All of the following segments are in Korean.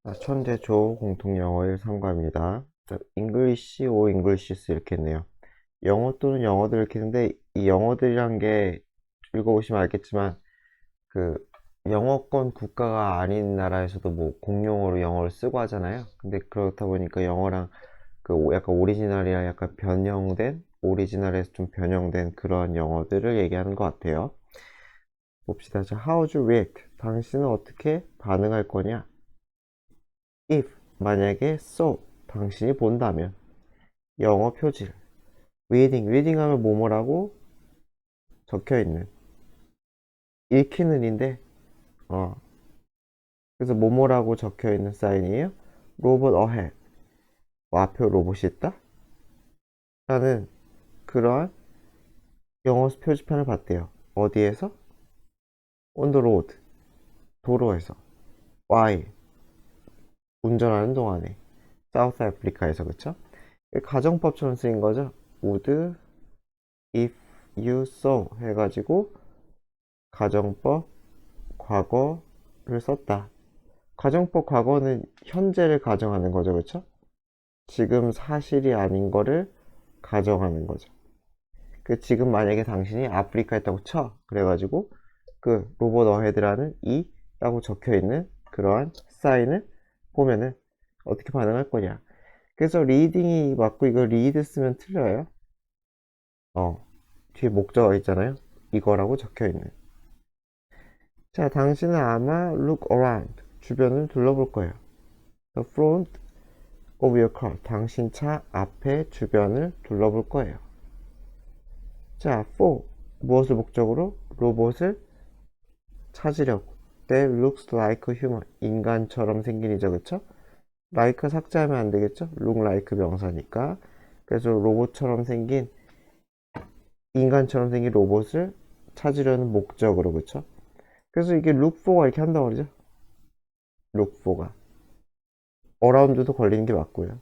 자, 천재조 공통 영어 1상과입니다. English or Englishes 이렇게 했네요. 영어 또는 영어들 이렇게 했는데 이 영어들이란 게 읽어보시면 알겠지만 그 영어권 국가가 아닌 나라에서도 뭐 공용어로 영어를 쓰고 하잖아요. 근데 그렇다 보니까 영어랑 약간 오리지널이랑 약간 변형된 오리지널에서 좀 변형된 그런 영어들을 얘기하는 것 같아요. 봅시다. 자, how would you react? 당신은 어떻게 반응할 거냐? if 만약에 so 당신이 본다면 영어 표지를 reading 하면 뭐뭐라고 적혀있는 읽히는인데 그래서 뭐뭐라고 적혀있는 사인이에요. 로봇 ahead 앞에 로봇이 있다 라는 그러한 영어 표지판을 봤대요. 어디에서? on the road 도로에서. while 운전하는 동안에. 사우스 아프리카에서. 그쵸? 가정법처럼 쓰인 거죠. would if you saw 해가지고 가정법 과거를 썼다. 가정법 과거는 현재를 가정하는 거죠. 그쵸? 지금 사실이 아닌 거를 가정하는 거죠. 지금 만약에 당신이 아프리카에 있다고 쳐. 그래가지고 로봇 어헤드라는 이 라고 적혀 있는 그러한 사인을 보면은 어떻게 반응할 거냐. 그래서 리딩이 맞고 이거 리드 쓰면 틀려요. 뒤에 목적어 있잖아요. 이거라고 적혀 있는. 자, 당신은 아마 look around 주변을 둘러볼 거예요. The front of your car 당신 차 앞에 주변을 둘러볼 거예요. 자, for 무엇을 목적으로? 로봇을 찾으려고. That looks like a human 인간처럼 생긴 이죠. 그쵸? like 삭제하면 안 되겠죠? look like 명사니까. 그래서 로봇처럼 생긴 인간처럼 생긴 로봇을 찾으려는 목적으로. 그쵸? 그래서 이게 look for가 이렇게 한단 말이죠. look for가 around도 걸리는 게 맞고요.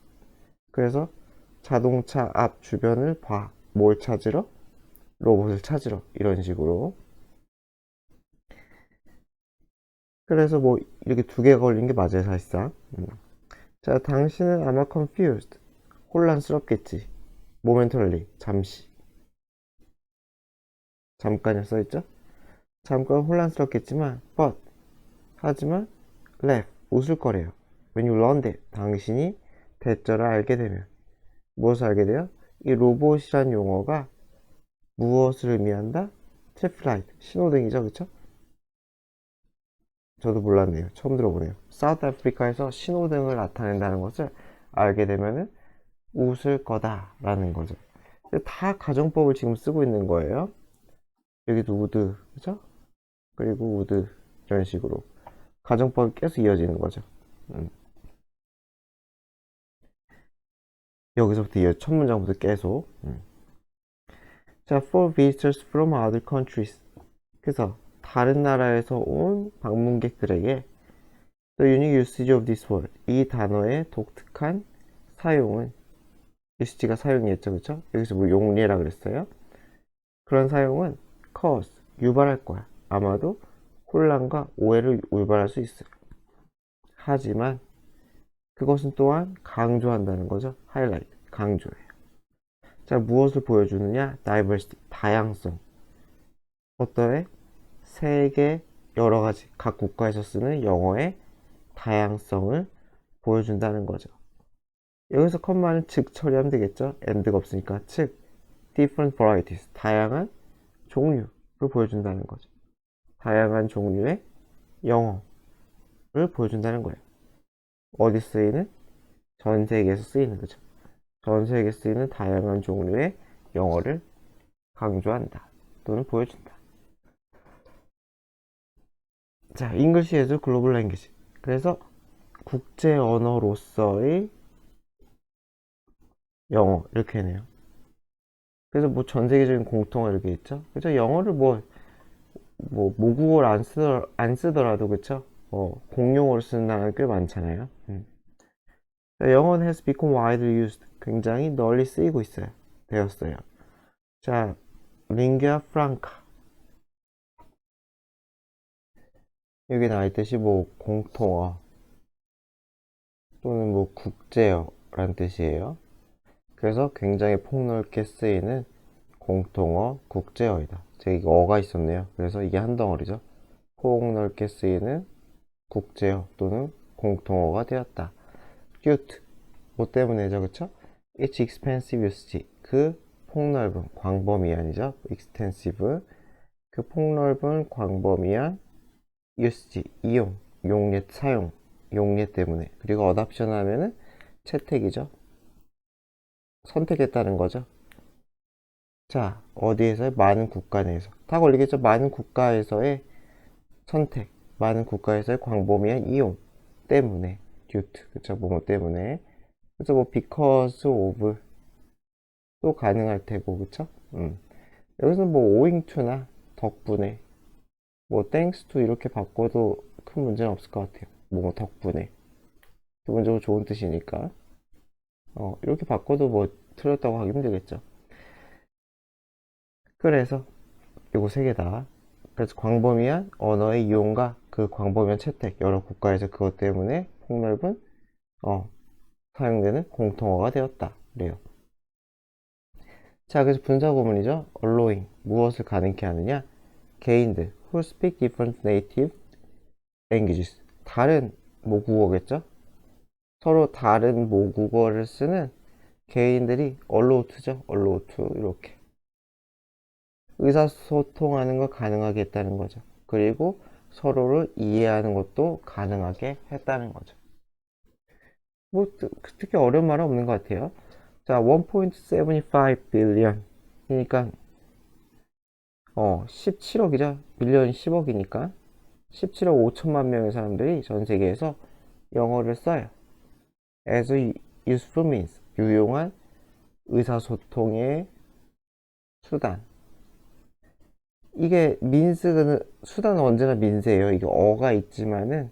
그래서 자동차 앞 주변을 봐. 뭘 찾으러? 로봇을 찾으러. 이런 식으로. 그래서 뭐 이렇게 두 개 걸린 게 맞아요, 사실상. 자, 당신은 아마 confused. 혼란스럽겠지. momentarily. 잠시. 잠깐이 써있죠? 잠깐 혼란스럽겠지만, but. 하지만, laugh. 웃을 거래요. When you learn that. 당신이 대절을 알게 되면. 무엇을 알게 돼요? 이 로봇이란 용어가 무엇을 의미한다? 트래픽라이트. 신호등이죠, 그쵸? 저도 몰랐네요. 처음 들어보네요. 사우스 아프리카에서 신호등을 나타낸다는 것을 알게 되면은 웃을 거다라는 거죠. 다 가정법을 지금 쓰고 있는 거예요. 여기도 would, 그죠? 그리고 would 이런 식으로 가정법이 계속 이어지는 거죠. 음. 여기서부터 첫 문장부터 계속. 자, for visitors from other countries. 그래서 다른 나라에서 온 방문객들에게 the unique usage of this word. 이 단어의 독특한 사용은 usage가 사용이었죠, 그쵸? 여기서 뭐 용례라 그랬어요. 그런 사용은 cause 유발할 거야. 아마도 혼란과 오해를 유발할 수 있어요. 하지만 그것은 또한 강조한다는 거죠. highlight 강조해요. 자, 무엇을 보여주느냐? diversity 다양성. 어떠해? 세계 여러 가지 각 국가에서 쓰는 영어의 다양성을 보여준다는 거죠. 여기서 컴마는 즉 처리하면 되겠죠. and가 없으니까 즉 different varieties 다양한 종류를 보여준다는 거죠. 다양한 종류의 영어를 보여준다는 거예요. 어디 쓰이는? 전 세계에서 쓰이는 거죠. 전 세계에 쓰이는 다양한 종류의 영어를 강조한다 또는 보여준다. 자, English as a global language. 그래서 국제 언어로서의 영어 이렇게 해내요. 그래서 뭐 전 세계적인 공통어 이렇게 있죠. 그죠? 영어를 뭐 모국어를 안 쓰더라도 그쵸? 공용어로 쓰는 나라는 꽤 많잖아요. 자, 영어는 has become widely used. 굉장히 널리 쓰이고 있어요. 되었어요. 자, 링구아 프랑카. 여기 나와 있듯이 뭐 공통어, 또는 뭐 국제어란 뜻이에요. 그래서 굉장히 폭넓게 쓰이는 공통어, 국제어이다. 제가 이거 어가 있었네요. 그래서 이게 한 덩어리죠. 폭넓게 쓰이는 국제어 또는 공통어가 되었다. cute. 뭐 때문에죠, 그쵸? It's expensive usage. 그 폭넓은, 광범위한이죠. extensive. 그 폭넓은, 광범위한 usage, 이용, 용례, 사용, 용례 때문에. 그리고 adoption 하면은 채택이죠. 선택했다는 거죠. 자, 어디에서요? 많은 국가 내에서. 다 걸리겠죠? 많은 국가에서의 선택, 많은 국가에서의 광범위한 이용 때문에. due to, 그쵸? 뭐뭐 때문에. 그래서 뭐 because of 또 가능할 테고, 그쵸? 여기서 뭐 owing to나 덕분에, 뭐 thanks to 이렇게 바꿔도 큰 문제는 없을 것 같아요. 뭐 덕분에. 기본적으로 좋은 뜻이니까. 이렇게 바꿔도 뭐 틀렸다고 하기 힘들겠죠. 그래서 요거 세 개다. 그래서 광범위한 언어의 이용과 그 광범위한 채택, 여러 국가에서 그것 때문에 폭넓은 사용되는 공통어가 되었다. 그래요. 자, 그래서 분사 구문이죠. allowing 무엇을 가능케 하느냐? 개인들 who speak different native languages 다른 모국어겠죠? 서로 다른 모국어를 쓰는 개인들이 allow to죠. allow to 이렇게 의사소통하는 걸 가능하게 했다는 거죠. 그리고 서로를 이해하는 것도 가능하게 했다는 거죠. 뭐 특히 어려운 말은 없는 것 같아요. 자, 1.75 billion 그러니까 17억이죠. 밀리언이 10억이니까 17억 5천만 명의 사람들이 전 세계에서 영어를 써요. as a useful means 유용한 의사소통의 수단. 이게 민스는 수단은 언제나 민스예요. 이게 어가 있지만은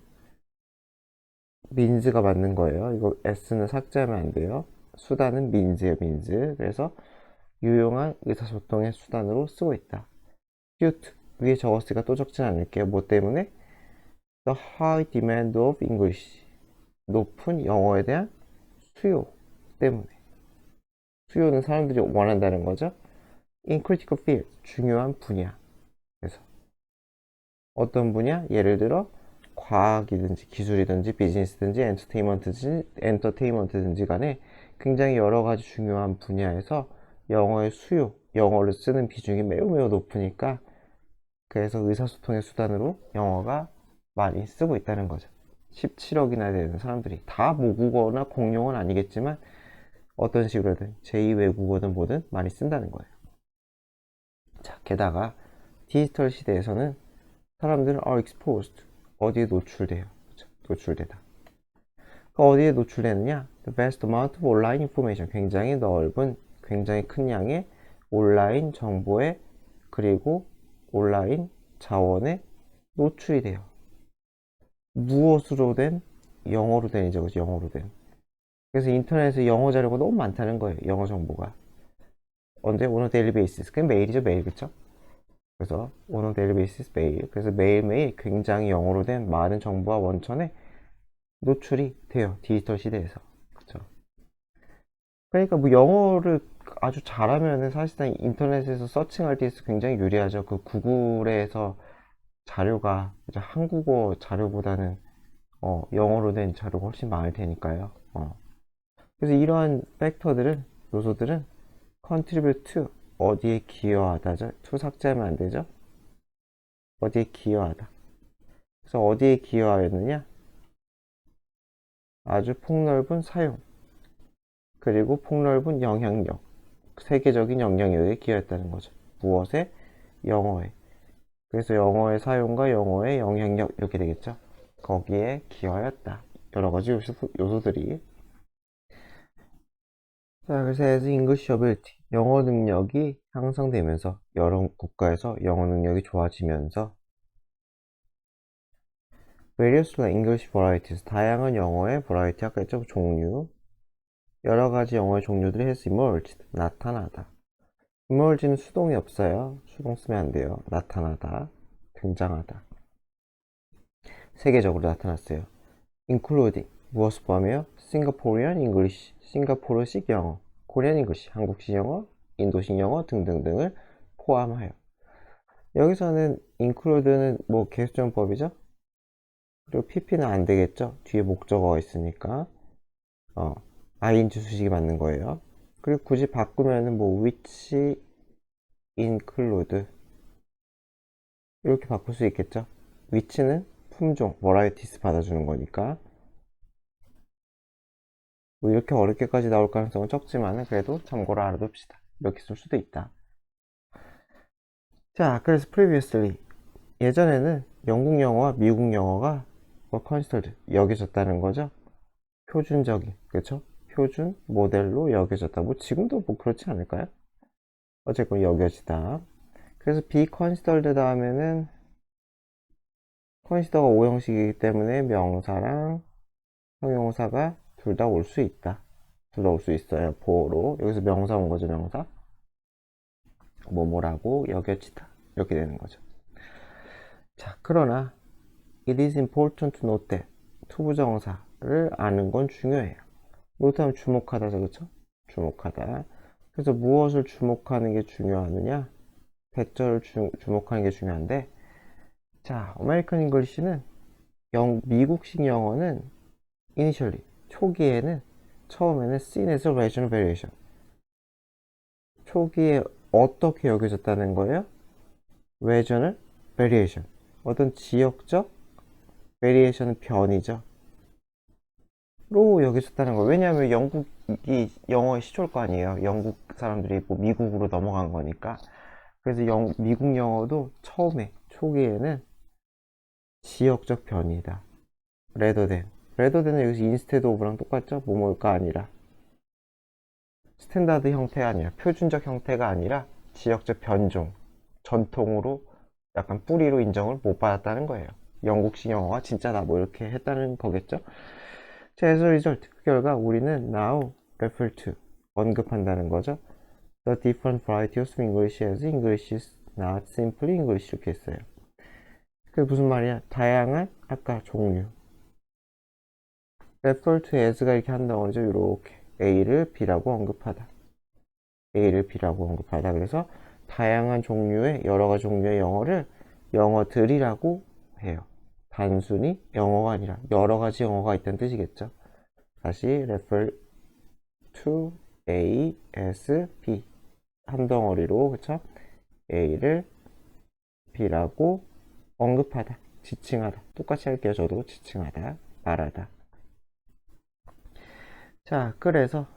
민스가 맞는 거예요. 이거 s는 삭제하면 안 돼요. 수단은 민스예요, 민스. 그래서 유용한 의사소통의 수단으로 쓰고 있다. cute 위에 적었으니까 또 적진 않을게요. 뭐 때문에? The high demand of English 높은 영어에 대한 수요 때문에. 수요는 사람들이 원한다는 거죠. In critical field 중요한 분야. 그래서 어떤 분야? 예를 들어 과학이든지 기술이든지 비즈니스든지 엔터테인먼트든지 간에 굉장히 여러 가지 중요한 분야에서 영어의 수요, 영어를 쓰는 비중이 매우 매우 높으니까 그래서 의사소통의 수단으로 영어가 많이 쓰고 있다는 거죠. 17억이나 되는 사람들이 다 모국어나 공용어는 아니겠지만 어떤 식으로든 제2 외국어든 뭐든 많이 쓴다는 거예요. 자, 게다가 디지털 시대에서는 사람들은 are exposed 어디에 노출돼요. 그렇죠? 노출되다. 어디에 노출되느냐? The vast amount of online information 굉장히 넓은 굉장히 큰 양의 온라인 정보에 그리고 온라인 자원에 노출이 돼요. 무엇으로 된? 영어로 된이죠. 그죠? 영어로 된. 그래서 인터넷에 영어 자료가 너무 많다는 거예요. 영어 정보가. 언제? on a daily basis. 그게 매일이죠. 매일. 그쵸? 그래서 on a daily basis 매일. 그래서 매일매일 굉장히 영어로 된 많은 정보와 원천에 노출이 돼요. 디지털 시대에서. 그쵸? 그러니까 뭐 영어를 아주 잘하면은 사실상 인터넷에서 서칭할 때 있어 굉장히 유리하죠. 그 구글에서 자료가 한국어 자료보다는 영어로 된 자료가 훨씬 많을 테니까요. 그래서 이러한 팩터들은 요소들은 contribute to 어디에 기여하다죠. to 삭제하면 안 되죠. 어디에 기여하다. 그래서 어디에 기여하였느냐? 아주 폭넓은 사용 그리고 폭넓은 영향력 세계적인 영향력에 기여했다는 거죠. 무엇에? 영어에. 그래서 영어의 사용과 영어의 영향력 이렇게 되겠죠. 거기에 기여하였다. 여러 가지 요소들이. 자, 그래서 as English ability 영어 능력이 향상되면서 여러 국가에서 영어 능력이 좋아지면서 various English varieties 다양한 영어의 variety 아까 했죠 종류 여러 가지 영어의 종류들이 has emerged 나타나다. emerge는 수동이 없어요. 수동 쓰면 안 돼요. 나타나다, 등장하다. 세계적으로 나타났어요. including 무엇을 포함해요? 싱가포리안 잉글리시, 싱가포르식 영어, 코리안 잉글리시, 한국식 영어, 인도식 영어 등등등을 포함하여. 여기서는 include는 뭐 계수정법이죠? 그리고 pp는 안 되겠죠? 뒤에 목적어가 있으니까. ing 수식이 맞는 거예요. 그리고 굳이 바꾸면은 뭐 which include 이렇게 바꿀 수 있겠죠? which는 품종, varieties 받아주는 거니까. 뭐 이렇게 어렵게까지 나올 가능성은 적지만 그래도 참고로 알아둡시다. 이렇게 쓸 수도 있다. 자, 그래서 previously 예전에는 영국 영어와 미국 영어가 considered 여겨졌다는 거죠. 표준적인, 그렇죠? 표준 모델로 여겨졌다. 뭐 지금도 뭐 그렇지 않을까요? 어쨌건 여겨지다. 그래서 be considered 다음에는 consider가 오형식이기 때문에 명사랑 형용사가 둘 다 올 수 있다. 둘 다 올 수 있어요. 보로 여기서 명사 온 거죠. 명사 뭐뭐라고 여겨지다 이렇게 되는 거죠. 자, 그러나 it is important to note that 투부정사를 아는 건 중요해요. 노트하면 주목하다죠, 그쵸? 주목하다. 그래서 무엇을 주목하는 게 중요하느냐? 백절을 주목하는 게 중요한데, 자, 아메리칸 잉글리시는 미국식 영어는 initially 초기에는 처음에는 seen as a regional variation. 초기에 어떻게 여겨졌다는 거예요? regional variation. 어떤 지역적 variation은 변이죠. 로 여겨졌다는 거예요. 왜냐하면 영국이 영어의 시초일 거 아니에요. 영국 사람들이 뭐 미국으로 넘어간 거니까. 그래서 미국 영어도 처음에 초기에는 지역적 변이다. 레더된은 여기서 인스테드 오브랑 똑같죠? 뭐뭐가 아니라 스탠다드 형태가 아니라 표준적 형태가 아니라 지역적 변종, 전통으로 약간 뿌리로 인정을 못 받았다는 거예요. 영국식 영어가 진짜다 뭐 이렇게 했다는 거겠죠? 자, as a result, 그 결과 우리는 now refer to 언급한다는 거죠. The different varieties of English as English is not simply English 이렇게 했어요. 그게 무슨 말이야? 다양한 아까 종류. refer to as가 이렇게 한다고 하죠. 이렇게 A를 B라고 언급하다. A를 B라고 언급하다. 그래서 다양한 종류의 여러 가지 종류의 영어를 영어들이라고 해요. 단순히 영어가 아니라 여러 가지 영어가 있다는 뜻이겠죠. 다시 refer to A, S, B 한 덩어리로 그쵸? A를 B라고 언급하다, 지칭하다. 똑같이 할게요. 저도 지칭하다, 말하다. 자, 그래서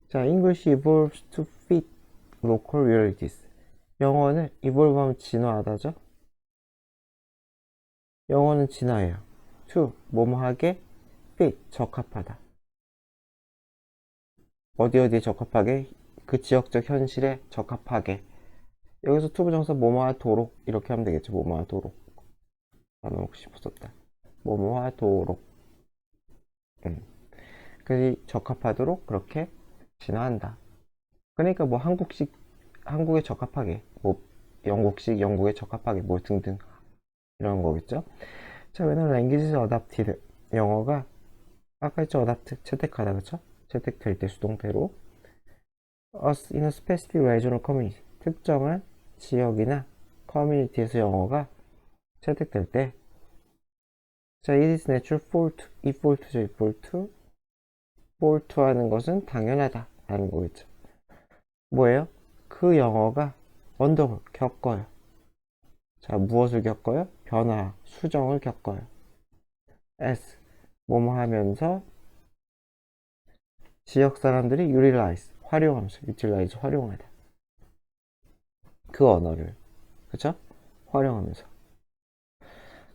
자, English evolves to fit local realities. 영어는 evolve 하면 진화하다죠? 영어는 진화해요. to 뭐뭐하게 fit 적합하다. 어디에 적합하게? 그 지역적 현실에 적합하게. 여기서 투부정사 뭐뭐하도록 이렇게 하면 되겠죠. 뭐뭐하도록. 나는 혹시 싶었다. 뭐뭐하도록. 그래서 적합하도록 그렇게 진화한다. 그러니까 뭐 한국에 적합하게, 뭐 영국식 영국에 적합하게, 뭐 등등 이런 거겠죠. 자, 왜냐면 language is adapted. 영어가 아까 했죠. adapt 채택하다, 그쵸? 채택될 때 수동태로 us in a specific regional community. 특정한 지역이나 커뮤니티에서 영어가 채택될 때 자, it is natural for to, equal to, for to 하는 것은 당연하다 라는 거겠죠. 뭐예요? 그 영어가 언덕을 겪어요. 자, 무엇을 겪어요? 변화, 수정을 겪어요. S, 뭐뭐 하면서 지역 사람들이 utilize, 활용하면서, utilize, 활용하다. 그 언어를, 그쵸? 활용하면서.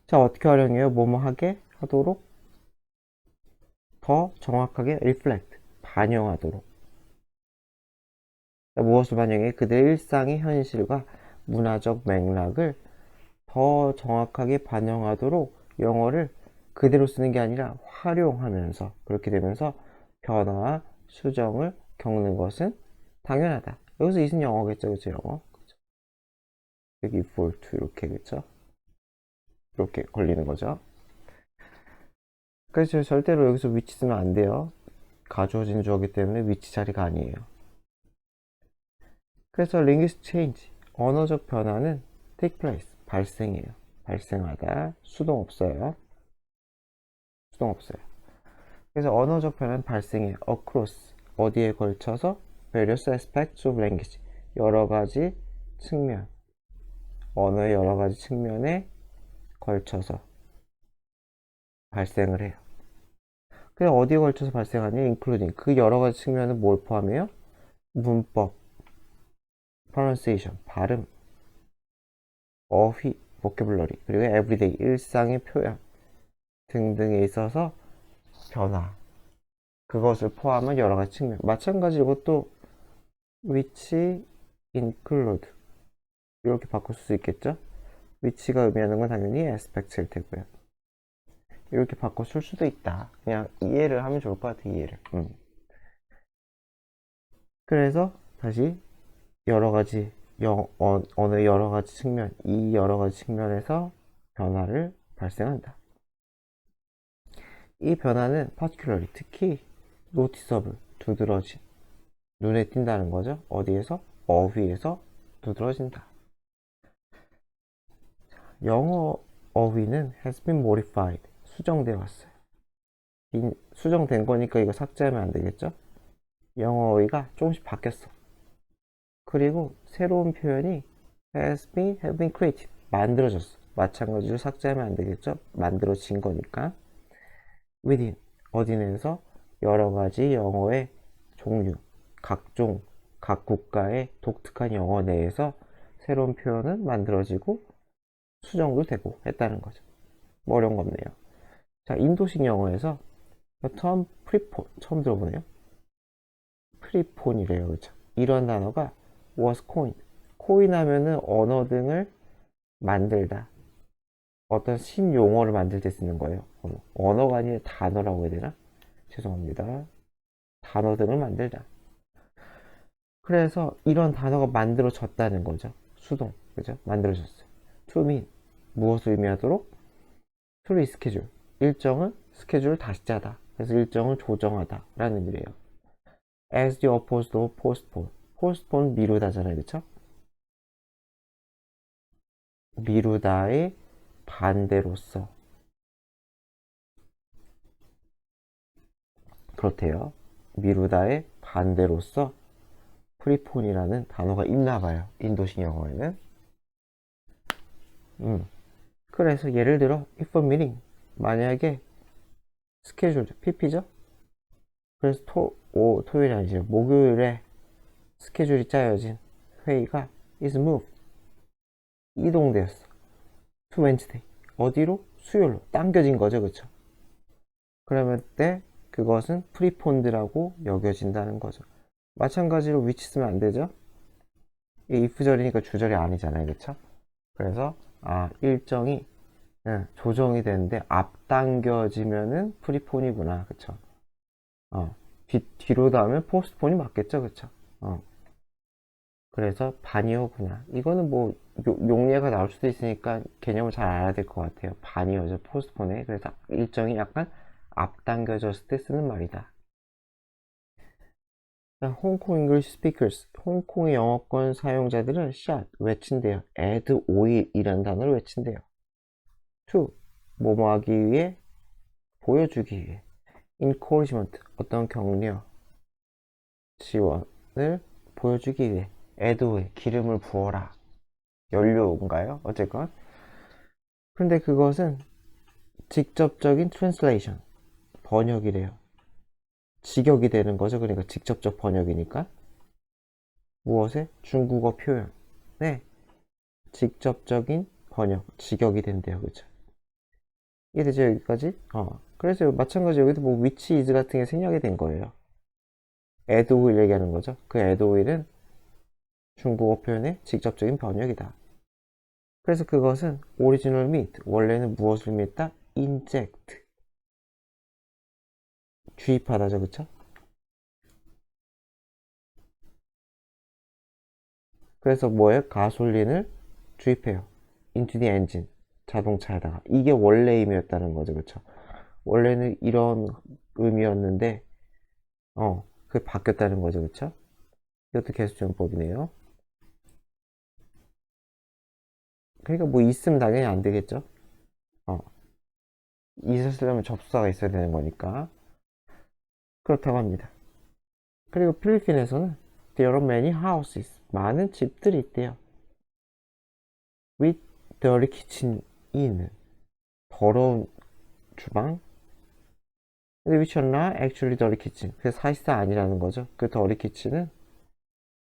자, 어떻게 활용해요? 뭐뭐 하게 하도록 더 정확하게 reflect, 반영하도록. 자, 무엇을 반영해? 그들의 일상의 현실과 문화적 맥락을 더 정확하게 반영하도록 영어를 그대로 쓰는 게 아니라 활용하면서 그렇게 되면서 변화와 수정을 겪는 것은 당연하다. 여기서 이은 영어겠죠, 그쵸? 영어. 그쵸? 여기 equal to 이렇게, 그쵸? 이렇게 걸리는 거죠. 그래서 절대로 여기서 위치 쓰면 안 돼요. 가주어진 주어기 때문에 위치 자리가 아니에요. 그래서 linguistic change, 언어적 변화는 take place, 발생해요. 발생하다, 수동 없어요. 수동 없어요. 그래서 언어적 변화는 발생해요. across, 어디에 걸쳐서 various aspects of language, 여러 가지 측면, 언어의 여러 가지 측면에 걸쳐서 발생을 해요. 그래서 어디에 걸쳐서 발생하냐, including, 그 여러 가지 측면은 뭘 포함해요? 문법, pronunciation, 발음, 어휘, vocabulary, 그리고 everyday, 일상의 표현 등등에 있어서 변화, 그것을 포함한 여러 가지 측면. 마찬가지로 이것도 which include 이렇게 바꿀 수 있겠죠? which가 의미하는 건 당연히 aspect일 테고요. 이렇게 바꿔 쓸 수도 있다. 그냥 이해를 하면 좋을 것 같아, 이해를. 그래서 다시 여러 가지 언어의 여러 가지 측면, 이 여러 가지 측면에서 변화를 발생한다. 이 변화는 particularly, 특히 noticeable, 두드러진, 눈에 띈다는 거죠. 어디에서? 어휘에서 두드러진다. 영어 어휘는 has been modified, 수정되어 왔어요. 수정된 거니까 이거 삭제하면 안 되겠죠? 영어 어휘가 조금씩 바뀌었어. 그리고 새로운 표현이 have been created, 만들어졌어. 마찬가지로 삭제하면 안 되겠죠? 만들어진 거니까. within, 어디 내에서 여러 가지 영어의 종류, 각종, 각 국가의 독특한 영어 내에서 새로운 표현은 만들어지고 수정도 되고 했다는 거죠. 뭐 어려운 거 없네요. 자, 인도식 영어에서 term pre폰, 처음 들어보네요. 프리폰이래요. 그렇죠? 이런 단어가 was coined. 코인하면은 언어 등을 만들다. 어떤 신용어를 만들 때 쓰는 거예요. 언어가 아니라 단어라고 해야 되나? 죄송합니다. 단어 등을 만들다. 그래서 이런 단어가 만들어졌다는 거죠. 수동. 그죠? 만들어졌어요. to mean. 무엇을 의미하도록? to reschedule. 일정은 스케줄을 다시 짜다. 그래서 일정을 조정하다. 라는 의미래요. as the opposed of postpone. postpone 미루다잖아요. 그쵸? 미루다의 반대로서. 그렇대요. 미루다의 반대로서 프리폰이라는 단어가 있나봐요. 인도식 영어에는. 그래서 예를 들어 if a meeting, 만약에 스케줄, PP죠? 그래서 토요일이 아니죠. 목요일에 스케줄이 짜여진 회의가 is moved, 이동되었어. to Wednesday, 어디로? 수요일로 당겨진 거죠. 그쵸? 그러면 때 그것은 프리폰드라고 여겨진다는 거죠. 마찬가지로 which 쓰면 안 되죠? 이 if절이니까 주절이 아니잖아요. 그쵸? 그래서 일정이 조정이 되는데 앞당겨지면은 프리폰이구나. 그쵸? 뒤로 닿으면 포스트폰이 맞겠죠. 그쵸? 그래서 반이어구나. 이거는 뭐 용례가 나올 수도 있으니까 개념을 잘 알아야 될 것 같아요. 반이어죠. 포스트폰에. 그래서 일정이 약간 앞당겨졌을 때 쓰는 말이다. 홍콩 English speakers, 홍콩의 영어권 사용자들은 shout, 외친대요. add oil이라는 단어를 외친대요. to, 뭐뭐 하기 위해, 보여주기 위해. encouragement, 어떤 격려, 지원을 보여주기 위해. add oil, 기름을 부어라. 연료인가요? 어쨌건. 근데 그것은 직접적인 translation, 번역이래요. 직역이 되는 거죠. 그러니까 직접적 번역이니까. 무엇에? 중국어 표현. 네. 직접적인 번역, 직역이 된대요. 그쵸? 이해되죠? 여기까지? 그래서 마찬가지 여기도 뭐 which is 같은 게 생략이 된 거예요. add oil 얘기하는 거죠. 그 add oil은 중국어 표현의 직접적인 번역이다. 그래서 그것은 original meat, 원래는 무엇을 의미했다? inject, 주입하다죠. 그쵸? 그래서 뭐예요? 가솔린을 주입해요. into the engine, 자동차에다가. 이게 원래 의미였다는 거죠. 그쵸? 원래는 이런 의미였는데, 그게 바뀌었다는 거죠, 그쵸? 이것도 계수정법이네요. 그러니까 뭐 있으면 당연히 안 되겠죠? 어, 있으려면 접수사가 있어야 되는 거니까. 그렇다고 합니다. 그리고 필리핀에서는 there are many houses. 많은 집들이 있대요. with dirty kitchen이 있는 더러운 주방. 근데 which are not actually dirty kitchen. 그게 사실상 아니라는 거죠. 그 dirty kitchen은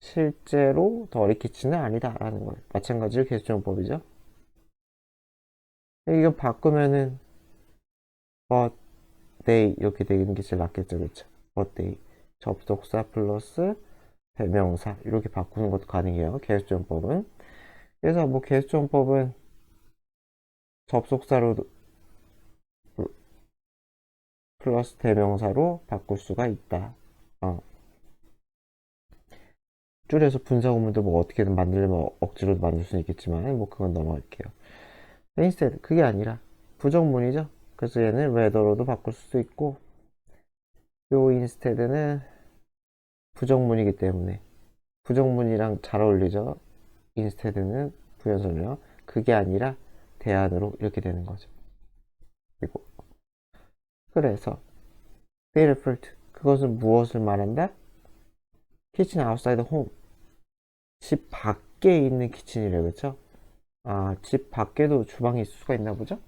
실제로 dirty kitchen은 아니다라는 거예요. 마찬가지로 계수정법이죠. 이거 바꾸면은 but they 이렇게 되는 게 제일 낫겠죠, 그렇죠? but they 접속사 플러스 대명사 이렇게 바꾸는 것도 가능해요. 계수정법은. 그래서 뭐 계수정법은 접속사로 플러스 대명사로 바꿀 수가 있다. 줄여서 분사구문도 뭐 어떻게든 만들려면 억지로도 만들 수는 있겠지만 뭐 그건 넘어갈게요. instead 그게 아니라 부정문이죠. 그래서 얘는 whether로도 바꿀 수도 있고 요 instead는 부정문이기 때문에 부정문이랑 잘 어울리죠. instead는 부연설명 그게 아니라 대안으로 이렇게 되는 거죠. 그리고 그래서 they refer to 그것은 무엇을 말한다? kitchen outside home 집 밖에 있는 키친이래요, 그쵸? 아, 집 밖에도 주방이 있을 수가 있나 보죠?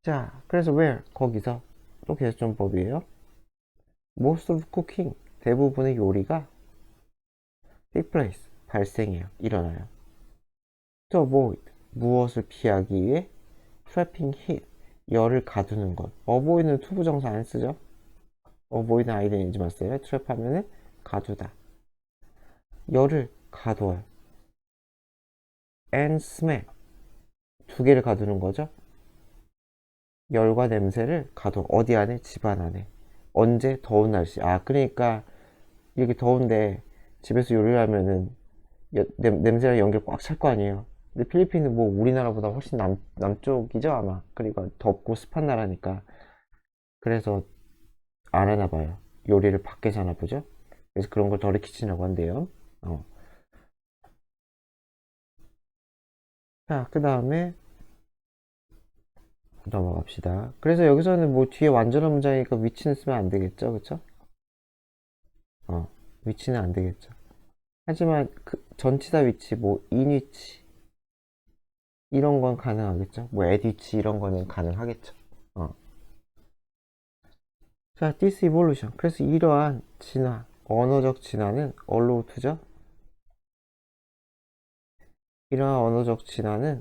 자, 그래서 where 거기서 또 계수정법이에요. most of cooking 대부분의 요리가 take place 발생해요, 일어나요. to avoid 무엇을 피하기 위해 trapping heat 열을 가두는 것. avoid는 투부정사 안 쓰죠? avoid는 아이덴티만 써요. trap 하면은 가두다. 열을 가둬요. and smell 두 개를 가두는 거죠. 열과 냄새를 가둬. 어디 안에? 집안 안에. 언제? 더운 날씨. 아, 그러니까 이렇게 더운데 집에서 요리를 하면은 냄새랑 연기 꽉 찰 거 아니에요. 근데 필리핀은 뭐 우리나라보다 훨씬 남쪽이죠, 아마. 그리고 덥고 습한 나라니까. 그래서 안 하나 봐요. 요리를 밖에서 하나 보죠. 그래서 그런 걸 더리 키친이라고 한대요. 자, 그 다음에 넘어갑시다. 그래서 여기서는 뭐 뒤에 완전한 문장이니까 위치는 쓰면 안 되겠죠, 그쵸? 위치는 안 되겠죠. 하지만 그 전치사 위치, 뭐 in 위치 이런 건 가능하겠죠. 뭐 at 위치 이런 거는 가능하겠죠. 자, this evolution. 그래서 이러한 진화, 언어적 진화는 allow to죠. 이러한 언어적 진화는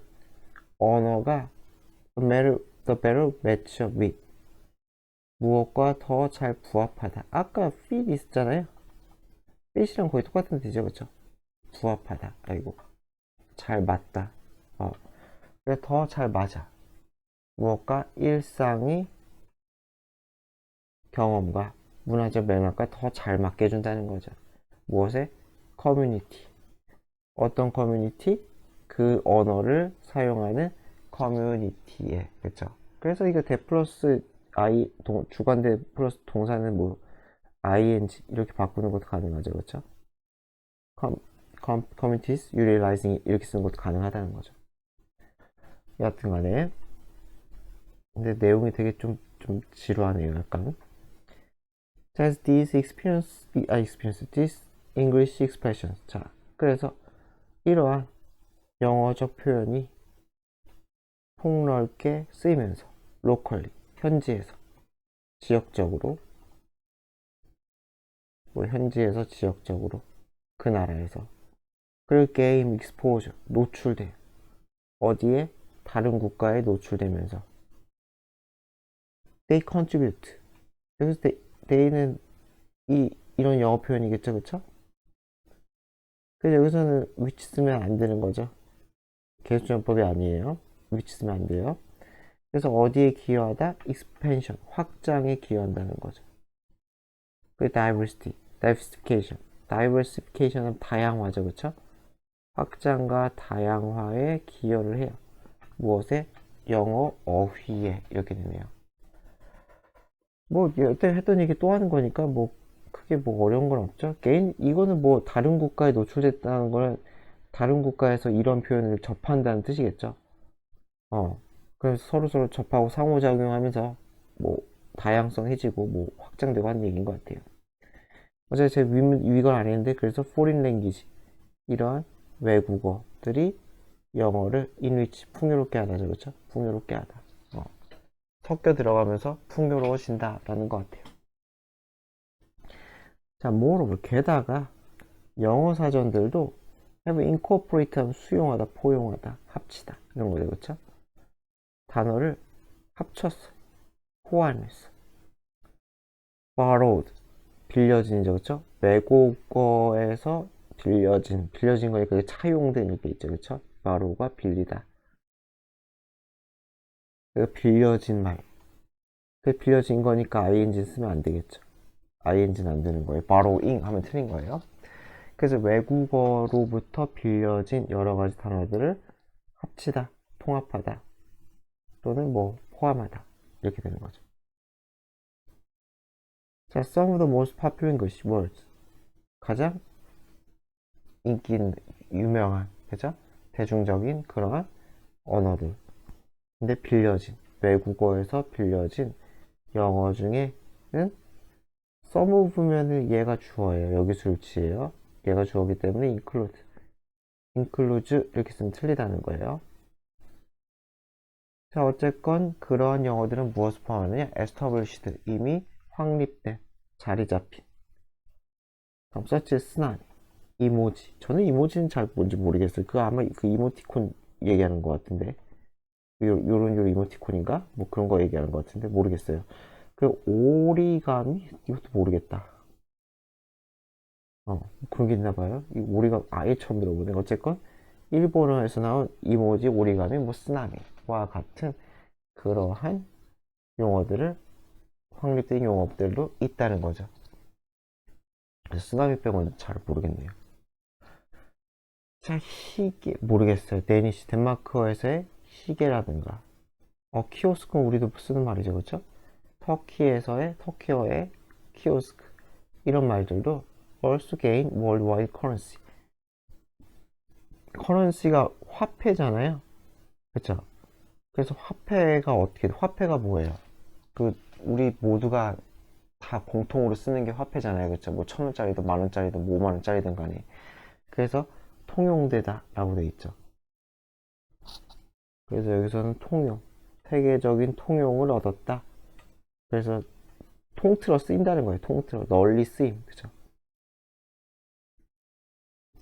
언어가 the better match up with 무엇과 더 잘 부합하다. 아까 fit 있었잖아요. fit이랑 거의 똑같은 뜻이죠, 그쵸? 부합하다. 아이고, 잘 맞다. 그래 더 잘 맞아. 무엇과 일상의 경험과 문화적 맥락과 더 잘 맞게 해준다는 거죠. 무엇에? 커뮤니티. 어떤 커뮤니티? 그 언어를 사용하는 커뮤니티에. 그쵸? 그래서 이거 대 플러스 주관대 플러스 동사는 뭐 ing 이렇게 바꾸는 것도 가능하죠. 그쵸? communities utilizing 이렇게 쓰는 것도 가능하다는 거죠. 여하튼 간에 근데 내용이 되게 좀 지루하네요. 약간 Has this experience this English expressions. 자, 그래서 이러한 영어적 표현이 폭넓게 쓰이면서 locally 현지에서 지역적으로 뭐 현지에서 지역적으로 그 나라에서 그리고 게임 exposure 노출돼 어디에 다른 국가에 노출되면서 they contribute 여기서 they는 이런 영어 표현이겠죠, 그쵸? 그래서 여기서는 which 쓰면 안 되는 거죠. 계수전법이 아니에요. which 쓰면 안 돼요. 그래서 어디에 기여하다? expansion, 확장에 기여한다는 거죠. 그 diversity, diversification은 다양화죠, 그쵸? 확장과 다양화에 기여를 해요. 무엇에? 영어 어휘에 이렇게 되네요. 뭐 여태 했던 얘기 또 하는 거니까 뭐 크게 뭐 어려운 건 없죠. 개인 이거는 뭐 다른 국가에 노출됐다는 거는 다른 국가에서 이런 표현을 접한다는 뜻이겠죠. 그래서 서로 접하고 상호작용하면서 뭐 다양성해지고 뭐 확장되고 하는 얘기인 것 같아요. 어제 제 위걸 안 했는데 그래서 foreign language 이러한 외국어들이 영어를 인위치 풍요롭게 하다죠, 그렇죠? 풍요롭게 하다. 섞여 들어가면서 풍요로워진다라는 것 같아요. 자, moreover 게다가 영어 사전들도 have incorporate 하면 수용하다, 포용하다, 합치다 이런 거죠, 그렇죠? 단어를 합쳤어, 호환했어. borrowed 빌려진이죠, 그렇죠? 외국어에서 빌려진 거에 그게 차용된 이렇게 있죠, 그렇죠? borrow가 빌리다. 그 빌려진 말. 그 빌려진 거니까 ing 쓰면 안 되겠죠. ing는 안 되는 거예요. borrowing 하면 틀린 거예요. 그래서 외국어로부터 빌려진 여러 가지 단어들을 합치다, 통합하다, 또는 뭐 포함하다 이렇게 되는 거죠. 자, some of the most popular English words 가장 인기 있는 유명한 그죠? 대중적인 그러한 언어들. 근데 빌려진 외국어에서 빌려진 영어 중에는 some of면은 얘가 주어예요. 여기 술치예요. 얘가 주어기 때문에 includes 이렇게 쓰면 틀리다는 거예요. 자, 어쨌건 그러한 영어들은 무엇을 포함하느냐? established 이미 확립된 자리 잡힌 그럼 such 쓰나미 이모지 저는 이모지는 잘 뭔지 모르겠어요. 그 아마 그 이모티콘 얘기하는 것 같은데 요런 이모티콘인가? 뭐 그런 거 얘기하는 것 같은데 모르겠어요. 그 오리가미 이것도 모르겠다. 그런 게 있나 봐요. 이 오리가 아예 처음 들어보네. 어쨌건 일본어에서 나온 이모지 오리가미 뭐 쓰나미와 같은 그러한 용어들을 확립된 용어들도 있다는 거죠. 그래서 쓰나미 빼고는 잘 모르겠네요. 자, 시계 모르겠어요. 데니시 덴마크어에서의 시계라든가 키오스크는 우리도 쓰는 말이죠, 그렇죠? 터키어의 키오스크 이런 말들도 also gain worldwide currency. 커런시가 화폐잖아요, 그렇죠? 그래서 화폐가 뭐예요? 그 우리 모두가 다 공통으로 쓰는 게 화폐잖아요, 그렇죠? 뭐 1,000원짜리든 10,000원짜리든 뭐 5만원짜리든 간에 그래서 통용되다 라고 돼 있죠. 그래서 여기서는 세계적인 통용을 얻었다. 그래서 통틀어 쓰인다는 거예요. 통틀어 널리 쓰임, 그죠?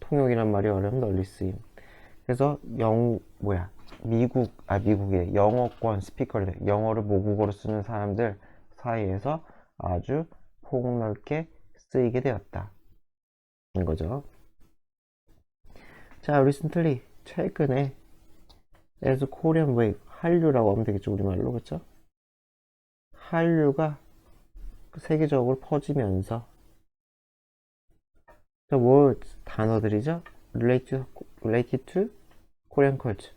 통용이란 말이 어려면 널리 쓰임. 그래서 미국의 영어권 스피커들, 영어를 모국어로 쓰는 사람들 사이에서 아주 폭넓게 쓰이게 되었다. 인 거죠. 자, recently 최근에 as Korean wave 한류라고 하면 되겠죠, 우리말로. 그렇죠? 한류가 세계적으로 퍼지면서 the words 단어들이죠. related to Korean culture.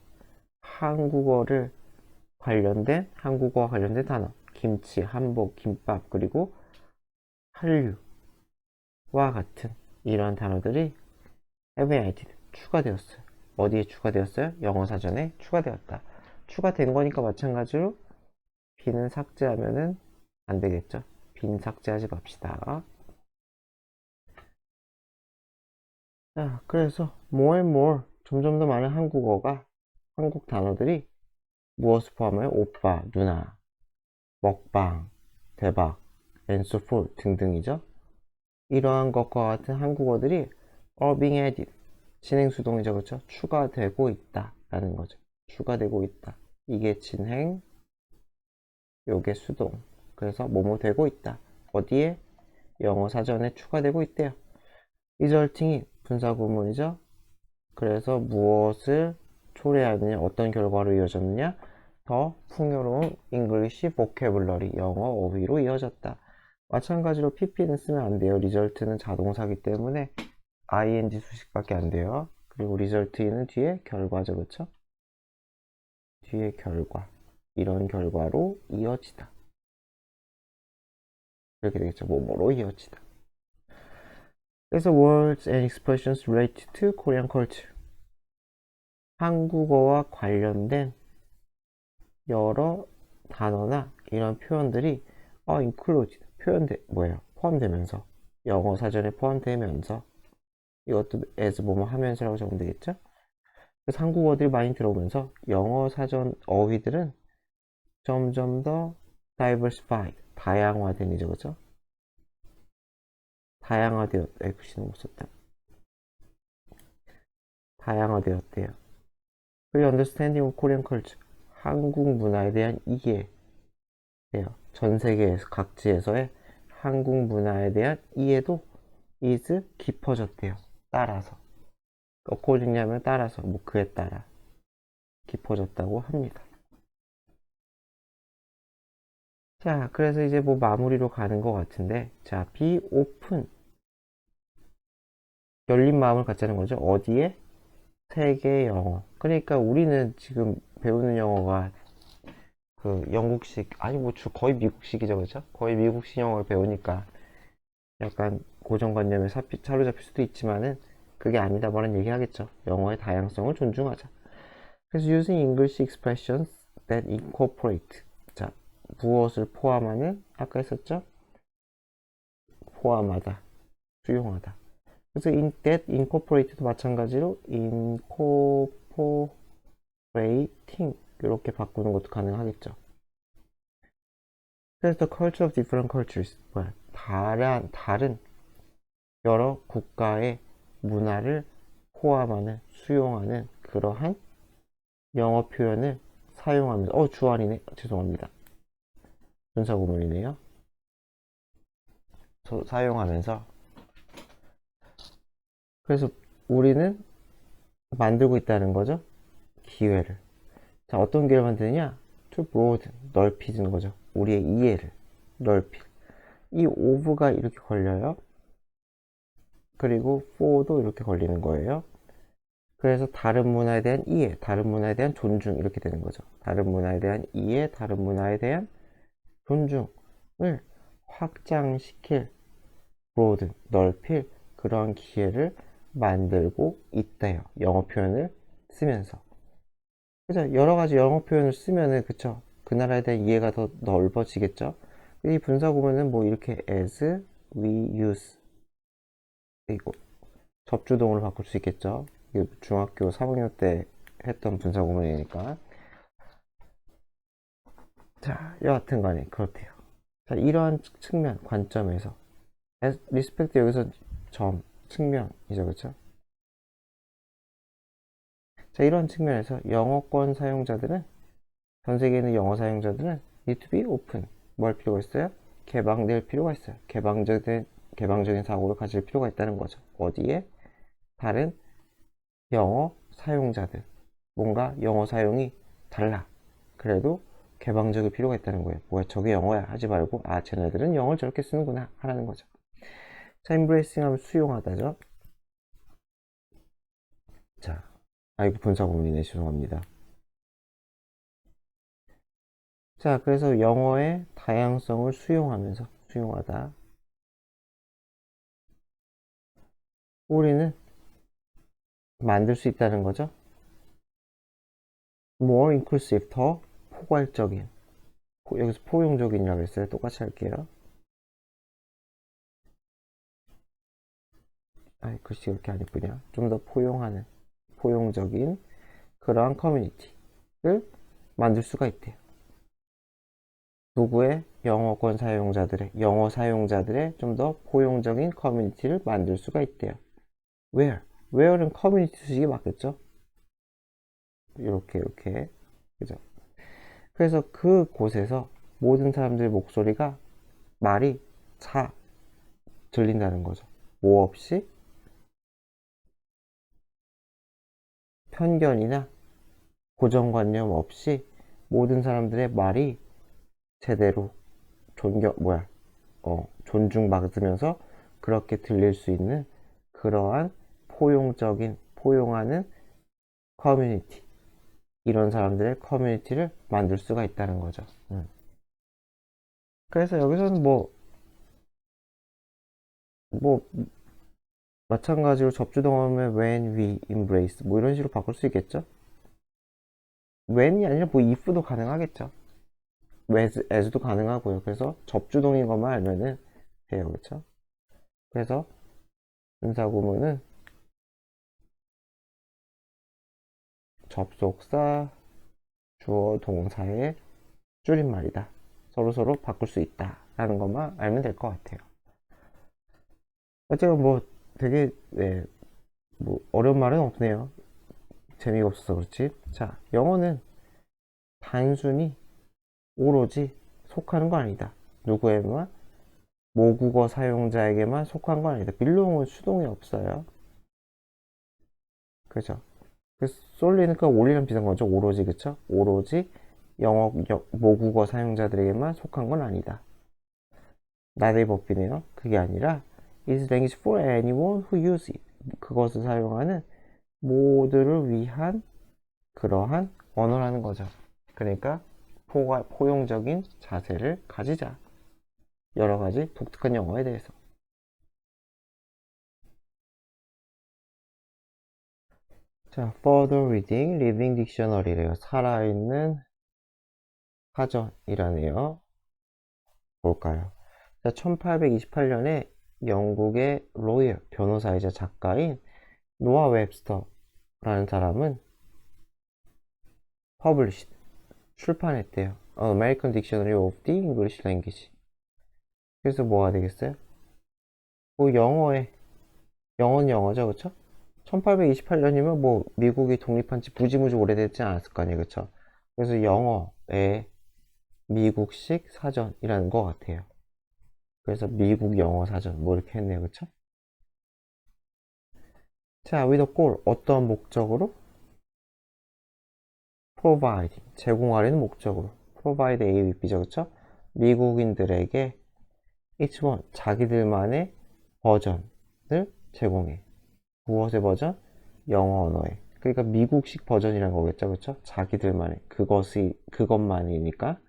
한국어와 관련된 단어. 김치, 한복, 김밥, 그리고 한류와 같은 이러한 단어들이 have been added. 추가되었어요. 어디에 추가되었어요? 영어 사전에 추가되었다. 추가된 거니까 마찬가지로 B는 삭제하면은 안 되겠죠. B는 삭제하지 맙시다. 자, 그래서 more and more 점점 더 많은 한국 단어들이 무엇을 포함해요? 오빠, 누나, 먹방, 대박, and so forth 등등이죠. 이러한 것과 같은 한국어들이 are being added 진행 수동이죠, 그렇죠? 추가되고 있다라는 거죠. 추가되고 있다. 이게 진행, 요게 수동. 그래서 뭐뭐 되고 있다. 어디에? 영어 사전에 추가되고 있대요. resulting이 분사구문이죠. 그래서 무엇을 초래하느냐, 어떤 결과로 이어졌느냐? 더 풍요로운 English vocabulary, 영어 어휘로 이어졌다. 마찬가지로 pp는 쓰면 안 돼요. result는 자동사기 때문에 ing 수식밖에 안 돼요. 그리고 result는 뒤에 결과죠, 그쵸? 뒤에 결과. 이런 결과로 이어지다. 이렇게 되겠죠. 뭐뭐로 이어지다. 그래서 words and expressions related to Korean culture. 한국어와 관련된 여러 단어나 이런 표현들이 include 뭐예요? 포함되면서 영어 사전에 포함되면서 이것도 as 뭐뭐 하면서라고 적으면 되겠죠? 그래서 한국어들이 많이 들어오면서 영어 사전 어휘들은 점점 더 diversified, 다양화된 이죠, 그죠? 다양화되었다. FC는 못 썼다. 다양화되었대요. 그리고 understanding of Korean culture, 한국 문화에 대한 이해예요. 전 세계에서 각지에서의 한국 문화에 대한 이해도 is 깊어졌대요. 따라서. according냐면 따라서, 뭐 그에 따라 깊어졌다고 합니다. 자, 그래서 이제 뭐 마무리로 가는 것 같은데, 자, be open. 열린 마음을 갖자는 거죠. 어디에? 세계 영어. 그러니까 우리는 지금 배우는 영어가 그 영국식, 아니 뭐 거의 미국식이죠, 그죠? 거의 미국식 영어를 배우니까 약간 고정관념에 사로잡힐 수도 있지만은 그게 아니다 뭐라는 얘기 하겠죠. 영어의 다양성을 존중하자. 그래서 using English expressions that incorporate. 자, 무엇을 포함하는? 아까 했었죠? 포함하다, 수용하다. 그래서 that incorporate도 마찬가지로 incorporating 이렇게 바꾸는 것도 가능하겠죠. 그래서 the culture of different cultures, 뭐야? 다른 여러 국가의 문화를 포함하는, 수용하는 그러한 영어 표현을 사용하면서, 주안이네. 죄송합니다. 분사구문이네요. 사용하면서. 그래서 우리는 만들고 있다는 거죠. 기회를. 자, 어떤 기회를 만드느냐? to broaden, 넓히는 거죠. 우리의 이해를 넓히. 이 of가 이렇게 걸려요. 그리고 for도 이렇게 걸리는 거예요. 그래서 다른 문화에 대한 이해, 다른 문화에 대한 존중 이렇게 되는 거죠. 다른 문화에 대한 이해, 다른 문화에 대한 존중을 확장시킬, broaden, 넓힐 그런 기회를 만들고 있대요. 영어 표현을 쓰면서. 그죠? 여러 가지 영어 표현을 쓰면은, 그쵸? 그 나라에 대한 이해가 더 넓어지겠죠? 이 분사구문은 뭐 이렇게 as, we use, 이거 접주동으로 바꿀 수 있겠죠? 중학교 3학년 때 했던 분사구문이니까. 자, 여하튼 간에 그렇대요. 자, 이러한 측면, 관점에서 리스펙트 여기서 측면이죠, 그쵸? 자, 이런 측면에서 영어권 사용자들은, 전 세계에 있는 영어 사용자들은 need to be open. 뭐 할 필요가 있어요? 개방될 필요가 있어요. 개방적인 사고를 가질 필요가 있다는 거죠. 어디에? 다른 영어 사용자들. 뭔가 영어 사용이 달라. 그래도 개방적일 필요가 있다는 거예요. 뭐야, 저게 영어야 하지 말고, 쟤네들은 영어를 저렇게 쓰는구나 하라는 거죠. 자, embracing 하면 수용하다죠. 자, 이거 분사구문이네. 죄송합니다. 자, 그래서 영어의 다양성을 수용하면서, 수용하다. 우리는 만들 수 있다는 거죠. more inclusive, 더 포괄적인. 여기서 포용적인이라고 했어요. 똑같이 할게요. 글씨 왜 이렇게 안 이쁘냐. 좀 더 포용하는, 포용적인 그러한 커뮤니티를 만들 수가 있대요. 누구의? 영어 사용자들의 좀 더 포용적인 커뮤니티를 만들 수가 있대요. where는 커뮤니티 수식이 맞겠죠? 이렇게. 그죠? 그래서 그 곳에서 모든 사람들의 목소리가, 말이 들린다는 거죠. 뭐 없이 편견이나 고정관념 없이 모든 사람들의 말이 제대로 존중받으면서 그렇게 들릴 수 있는 그러한 포용하는 커뮤니티. 이런 사람들의 커뮤니티를 만들 수가 있다는 거죠. 그래서 여기서는 뭐, 마찬가지로 접주동사면 when we embrace 뭐 이런 식으로 바꿀 수 있겠죠? when이 아니라 뭐 if도 가능하겠죠. as도 가능하고요. 그래서 접주동인 것만 알면은 돼요. 그렇죠? 그래서 분사구문은 접속사, 주어, 동사의 줄임말이다. 서로서로 바꿀 수 있다. 라는 것만 알면 될 것 같아요. 제가 되게, 네, 어려운 말은 없네요. 재미가 없어서 그렇지. 자, 영어는 단순히 오로지 속하는 건 아니다. 누구에만? 모국어 사용자에게만 속한 건 아니다. belong은 수동이 없어요. 그죠? 솔리는 그 올리랑 비슷한 거죠. 오로지, 그쵸? 오로지 모국어 사용자들에게만 속한 건 아니다. 나대의 법이네요. 그게 아니라 is language for anyone who use it. 그것을 사용하는 모두를 위한 그러한 언어라는 거죠. 그러니까 포용적인 자세를 가지자. 여러 가지 독특한 영어에 대해서. 자, further reading, living dictionary래요. 살아있는 사전이라네요. 볼까요? 자, 1828년에 영국의 로열, 변호사이자 작가인 노아 웹스터라는 사람은 published, 출판했대요. American Dictionary of the English Language. 그래서 뭐가 되겠어요? 영어는 영어죠, 그쵸? 1828년이면 미국이 독립한 지 무지무지 오래되지 않았을 거 아니에요, 그쵸? 그래서 영어의 미국식 사전이라는 것 같아요. 그래서 미국 영어 사전 이렇게 했네요, 그쵸? 자, with a goal 어떤 목적으로? provide 제공하려는 목적으로 provide A with B죠, 그쵸? 미국인들에게 each one 자기들만의 버전을 제공해. 무엇의 버전? 영어 언어의. 그러니까 미국식 버전이란 거겠죠, 그쵸? 자기들만의 그것만이니까.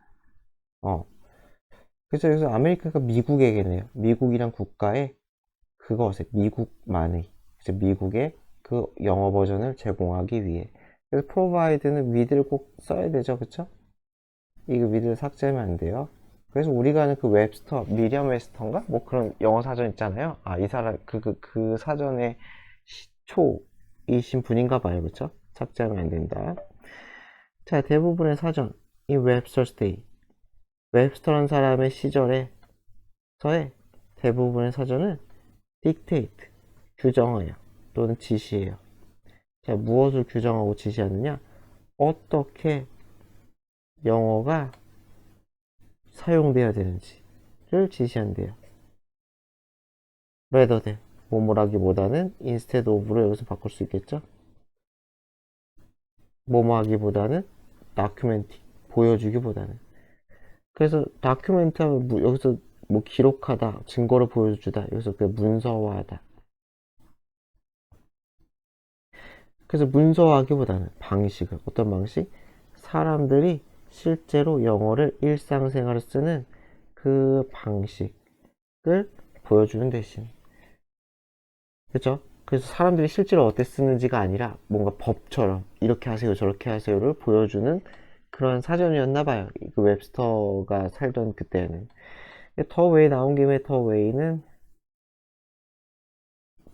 그래서 여기서 아메리카가 미국에게네요. 미국이란 국가의 그것에 미국만의, 그래서 미국의 그 영어 버전을 제공하기 위해. 그래서 provide는 with를 꼭 써야 되죠, 그쵸? 이거 with를 삭제하면 안 돼요. 그래서 우리가 아는 그 웹스터, 미리엄 웹스터인가? 그런 영어 사전 있잖아요. 이 사람, 그 사전의 시초이신 분인가 봐요, 그쵸? 삭제하면 안 된다. 자, 대부분의 사전, 이 웹스터's day. 웹스터란 사람의 시절에, 대부분의 사전은 dictate, 규정해요. 또는 지시해요. 자, 무엇을 규정하고 지시하느냐? 어떻게 영어가 사용되어야 되는지를 지시한대요. rather than, 뭐뭐라기보다는 instead of로 여기서 바꿀 수 있겠죠? 뭐뭐하기보다는 document, 보여주기보다는. 그래서 document 하면 여기서 기록하다, 증거를 보여주다, 여기서 그 문서화하다. 그래서 문서화하기보다는 방식을, 어떤 방식? 사람들이 실제로 영어를 일상생활에 쓰는 그 방식을 보여주는 대신. 그죠? 그래서 사람들이 실제로 어떻게 쓰는지가 아니라 뭔가 법처럼 이렇게 하세요, 저렇게 하세요를 보여주는 그런 사전이었나 봐요. 그 웹스터가 살던 그때는. 더 웨이 나온 김에 더 웨이는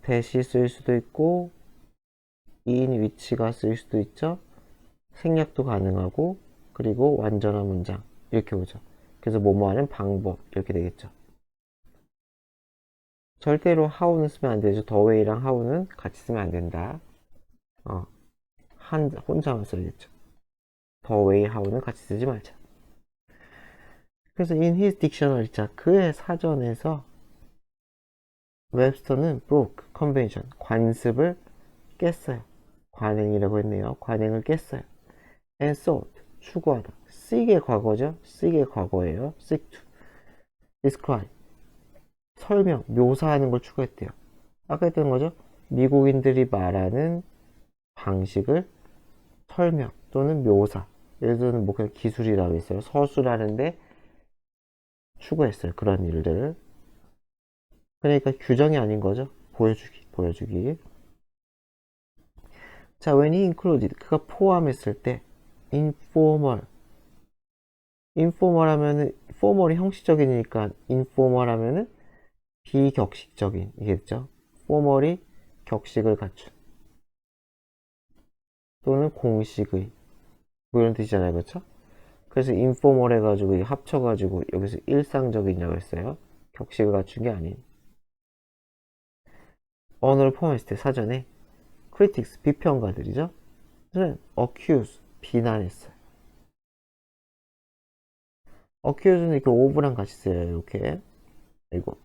대시 쓸 수도 있고 in 위치가 쓸 수도 있죠. 생략도 가능하고 그리고 완전한 문장 이렇게 오죠. 그래서 뭐뭐 하는 방법 이렇게 되겠죠. 절대로 how는 쓰면 안 되죠. the way랑 how는 같이 쓰면 안 된다. 혼자만 써야겠죠. the way, how는 같이 쓰지 말자. 그래서 in his dictionary, 자, 그의 사전에서 웹스터는 broke convention, 관습을 깼어요. 관행이라고 했네요. 관행을 깼어요. and sought, 추구하다. seek의 과거죠. seek의 과거예요. seek to. describe, 설명, 묘사하는 걸 추구했대요. 아까 했던 거죠. 미국인들이 말하는 방식을 설명, 또는 묘사. 예를 들어서 뭐 그냥 기술이라고 했어요. 서술하는데 추구했어요. 그런 일들을. 그러니까 규정이 아닌 거죠. 보여주기, 보여주기. 자, when he included, 그가 포함했을 때, informal. informal 하면은, formal이 형식적이니까 informal 하면은 비격식적인, 이겠죠? formal이 격식을 갖춘. 또는 공식의. 뭐 이런 뜻이잖아요. 그렇죠? 그래서 informal 해가지고 합쳐가지고 여기서 일상적이냐고 했어요. 격식을 갖춘 게 아닌. 언어를 포함했을 때 사전에 critics, 비평가들이죠. 는 accuse, 비난했어요. accuse는 이렇게 of랑 같이 써요. 이렇게. 이거.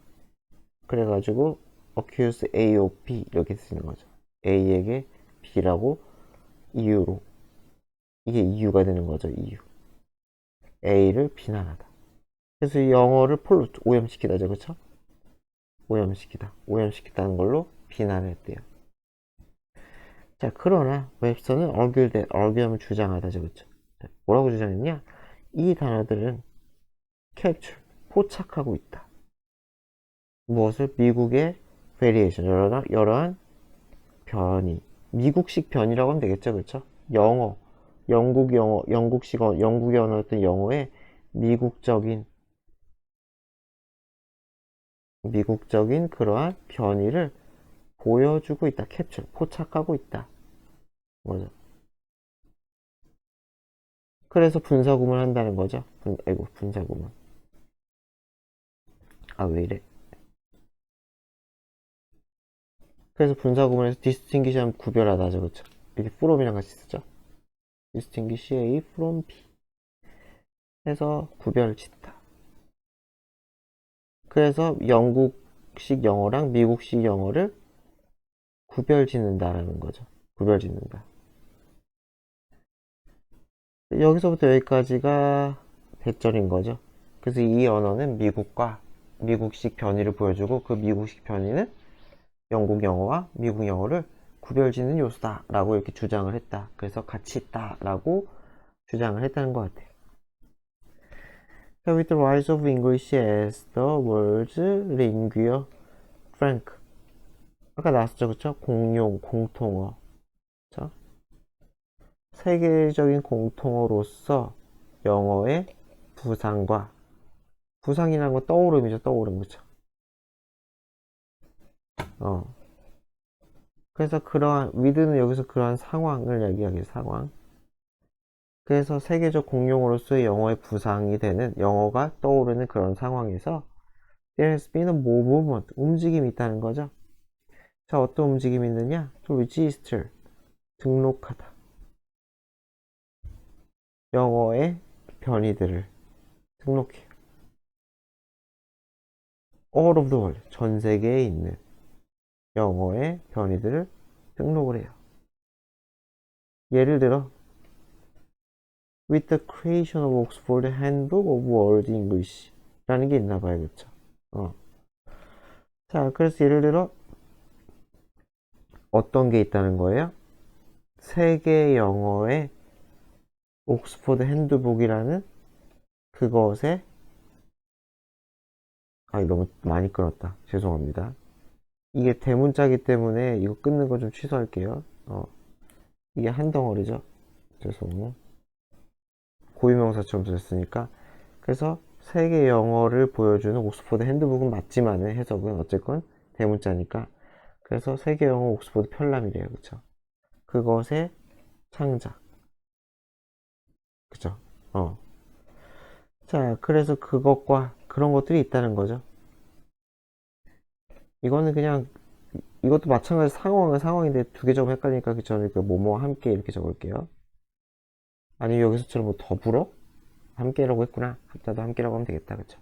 그래가지고 accuse A of B 이렇게 쓰는 거죠. A에게 B라고 이유로. 이게 이유가 되는 거죠. 이유. A를 비난하다. 그래서 이 영어를 폴루트, 오염시키다죠. 그쵸? 오염시키다. 오염시키다는 걸로 비난을 했대요. 자, 그러나 웹스터는 argue하면 주장하다죠. 그쵸? 뭐라고 주장했냐? 이 단어들은 capture, 포착하고 있다. 무엇을? 미국의 variation, 여러한 변이. 미국식 변이라고 하면 되겠죠. 그쵸? 영어, 영국의 언어였던 영어의 미국적인 그러한 변이를 보여주고 있다. 캡처, 포착하고 있다. 뭐죠? 그래서 분사구문 한다는 거죠. 분사구문. 아, 왜 이래? 그래서 분사구문에서 distinguish 하면 구별하다 하죠. 그쵸? 이렇게 from이랑 같이 쓰죠. distinguish A from B. 해서 구별짓다. 그래서 영국식 영어랑 미국식 영어를 구별짓는다라는 거죠. 구별짓는다. 여기서부터 여기까지가 대절인 거죠. 그래서 이 언어는 미국식 변이를 보여주고 그 미국식 변이는 영국 영어와 미국 영어를 구별짓는 요소다 라고 이렇게 주장을 했다. 그래서 같이 있다 라고 주장을 했다는 것 같아요. With the rise of English as the world's lingua franca. 아까 나왔었죠, 그쵸? 공통어. 그쵸? 세계적인 공통어로서 영어의 부상이라는 건 떠오름이죠, 떠오름. 그쵸? 그래서 with는 여기서 그러한 상황을 얘기하기, 상황. 그래서 세계적 공용어로서의 영어의 부상이 되는, 영어가 떠오르는 그런 상황에서 there has been a movement, 움직임이 있다는 거죠. 자, 어떤 움직임이 있느냐? to register, 등록하다. 영어의 변이들을 등록해요. all of the world, 전 세계에 있는 영어의 변이들을 등록을 해요. 예를 들어 with the creation of Oxford Handbook of World English 라는 게 있나 봐요. 그쵸? 자, 그래서 예를 들어 어떤 게 있다는 거예요? 세계 영어의 옥스포드 핸드북이라는 그것에 너무 많이 끊었다. 죄송합니다. 이게 대문자기 때문에 이거 끊는 거 좀 취소할게요. 이게 한 덩어리죠. 죄송해요. 고유명사처럼 썼으니까. 그래서 세계 영어를 보여주는 옥스포드 핸드북은 맞지만은 해석은 어쨌건 대문자니까. 그래서 세계 영어 옥스포드 편람이래요. 그쵸? 그것의 창작. 그쵸? 자, 그래서 그것과 그런 것들이 있다는 거죠. 이거는 그냥 이것도 마찬가지 상황은 상황인데 두 개 적으면 헷갈리니까 저는 그 뭐뭐 함께 이렇게 적을게요. 아니면 여기서처럼 뭐 더불어? 함께라고 했구나. 합자도 함께라고 하면 되겠다. 그쵸?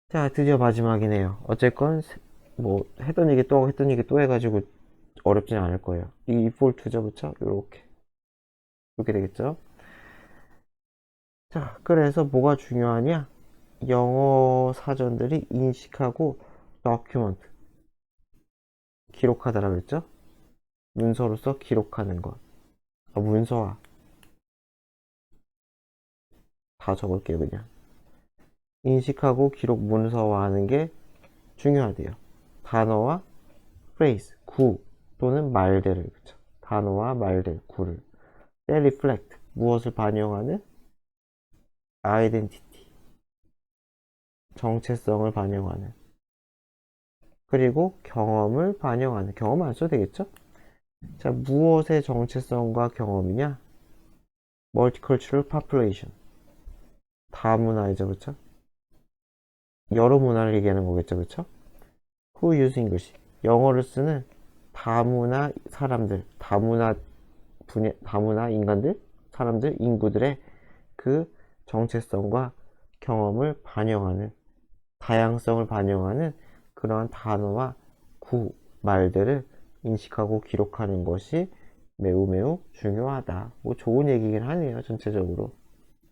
자, 드디어 마지막이네요. 어쨌건 뭐 했던 얘기 또 해가지고 어렵지는 않을 거예요. 이 디폴트죠, 그쵸? 이렇게 되겠죠? 자, 그래서 뭐가 중요하냐? 영어 사전들이 인식하고 document, 기록하다라고 했죠? 문서로서 기록하는 것. 문서화. 다 적을게요, 그냥. 인식하고 기록 문서화하는 게 중요하대요. 단어와 phrase, 구 또는 말들을, 그쵸? 단어와 말들, 구를. reflect, 무엇을 반영하는? identity, 정체성을 반영하는. 그리고 경험을 반영하는. 경험 안 써도 되겠죠? 자, 무엇의 정체성과 경험이냐? multicultural population. 다문화이죠, 그쵸? 여러 문화를 얘기하는 거겠죠, 그쵸? Who use English? 영어를 쓰는 다문화 사람들, 다문화 인간들, 사람들, 인구들의 그 정체성과 경험을 반영하는, 다양성을 반영하는 그러한 단어와 말들을 인식하고 기록하는 것이 매우 매우 중요하다. 뭐 좋은 얘기긴 하네요, 전체적으로.